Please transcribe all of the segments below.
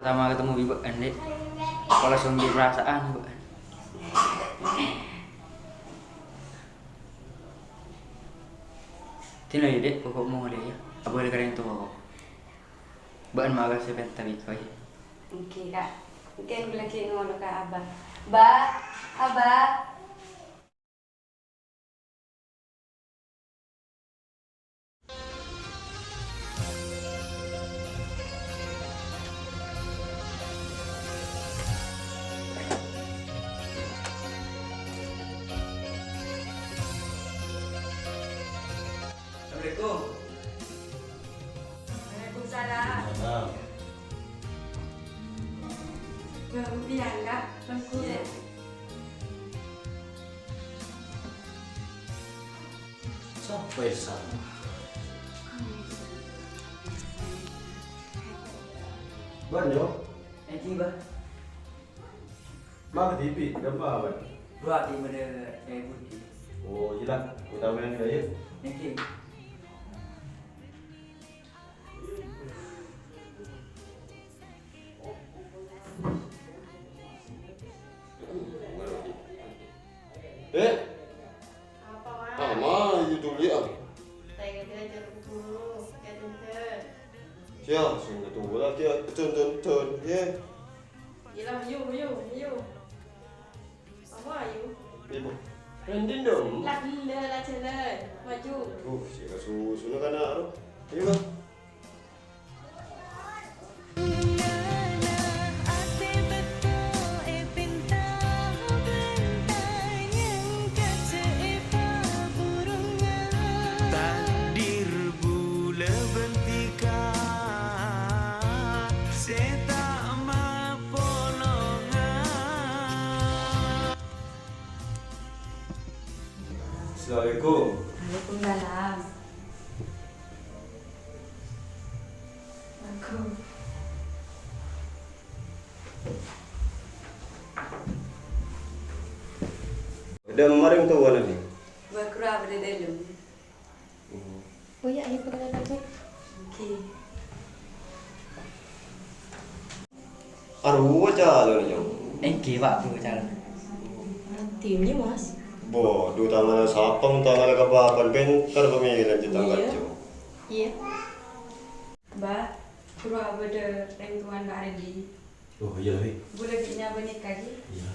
Pertama ketemu ibu kan dek, kalau langsung di perasaan ibu. Tino ya dek, pokok mau dek ya. Apa ada kalian tuh pokok? Bahan makan saya tapi kau ya. Oke kak, mungkin lagi ngono kak abah. Mbak, abah. Assalamualaikum. Waalaikumsalam. Kemudian kak, bangku ya. Sampai sana. Banyo, Nanti bah, mana TV? Gambar apa? dua di mana putih. Oh, jelas. Kita main gaya. Nanti. Apa wah? Ama itu lihat. Tengok dia jeruk dulu, kayak tuntut. Ya, sungguh tunggu lah dia ton ya. Gila, yuk. Apa yuk? Ibu. Rendin dong. Lah gila lah jalan, maju. Si susu nak kena aru. Ayo lah. Takdir bula bentikan Seta mapolongan. Assalamualaikum. Waalaikumsalam. Aku. Ada maring tu mana ni? Berkurang pada dalam. Oh ya, ayo perkenalan lagi. Okey. Aru aja lo ni jom. Nanti pak tu jalan. Timnya mas. Bo, dua tangan sapang tangan kapapan bentar pemilihan cetang kacu. Iya. Mbak, kurang pada rentuan Kak Ardi. Oh, iya lah. Boleh punya boneka lagi? Iya.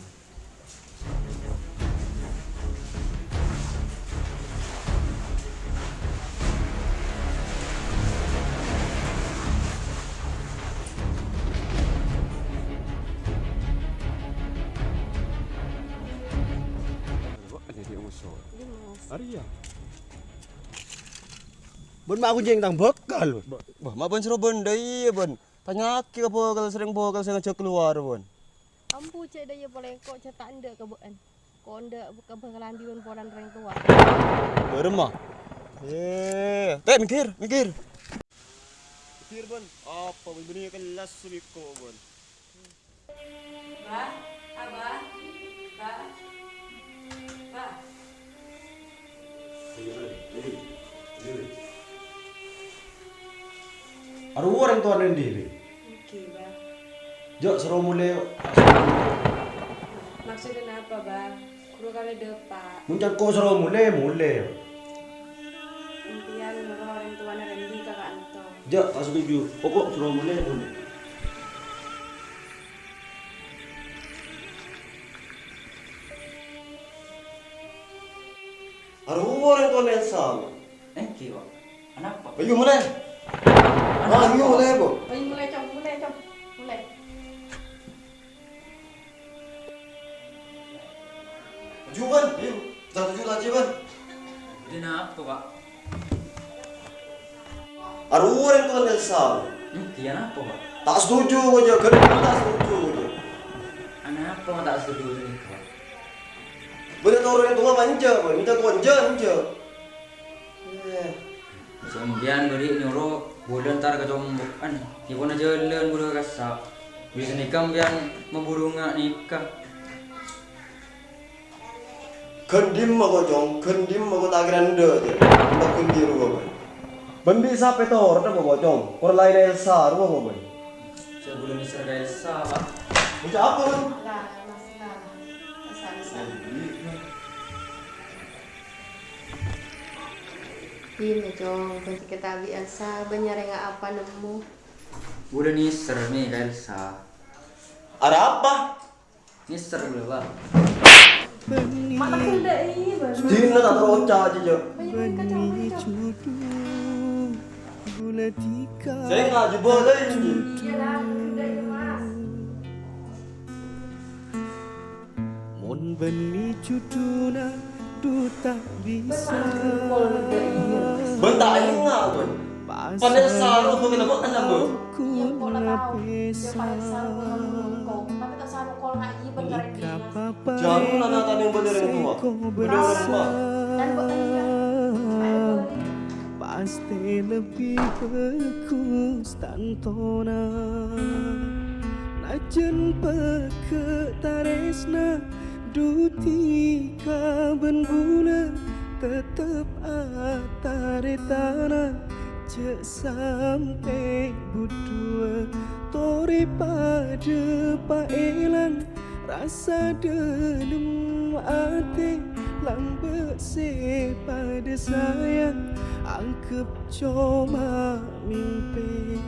Arya. Bon mak aku jeng tang bekal. Bah, mak bon suruh bon dai bon. Penyakit apa kalau sering bawa kalau saya ngajak keluar bon. Ampu cek daya boleh kok cek tak anda ke bukan. Kok anda buka bakalan diun poran reng tua. Beremah. Teh mikir. Mikir bon. Apa begini kelas subiko bon. Mbak, abah, mbak, mbak. Aru orang tuan Rendi. Okey, mbak. Jok suruh mulai. Maksudnya apa, bang? Kurang kali depan. Muncak kau suruh mulai. Impian orang tua Rendi kakak Anto. Jok, tak setuju. Pokok suruh mulai. Aru orang tuan Elsa. Nanti pak. Anak pak. Ayo mulai. Ayo mulai bo. Ayo mulai, Cong. Mulai. Juban, ayo. Kita tuju lagi ban. Ini apa pak? Aru orang tuan Elsa. Nanti apa pak? Tak setuju aja, kenapa tak setuju aja. Anak apa tak setuju ni pak? Benar orang tua manja, bon. Minta konja. Sembian beri nyuruh bulan ntar ke kan. Ibu na jalan bulan kasap. Bisa nikah biang memburu nikah. Kendim ako jong, kendim ako tagrande je. Ndak kundiru ko ban. Bambi sa petor ta ko jong. Por lain Elsa ro ko ban. Sebulan Nisar ke Elsa, Pak. Bocah apa lu? Lah, masalah. Masalah. Ini Jong, kunci kita bi Elsa, bener nggak apa nemu. Bulan Nisar nih ke Elsa. Ada apa? Nisar boleh, Pak. Mata kendai, baru. Dina tak teroca aja Jo. Banyak kacau banyak. Saya nggak jebol ini. Iyalah, kendai Mas. Mon beni cuduna du tak bisa Bentar ini nggak tuh. Pada saru tuh kenapa anda bu? Iya, kok lah tahu. Dia paling saru ngomong. Tapi tak saru kalau nggak iya bener ini. Mas. Jangan nana tadi yang bener yang tua. Bener apa? Dan buat dia. Ayo beli. pasti lebih bagus tantona najen peke taresna dutika benbuna tetep atare tanah cek sampai budua tori pada paelan rasa dalam hati lambat se pada sayang angkep cuma mimpi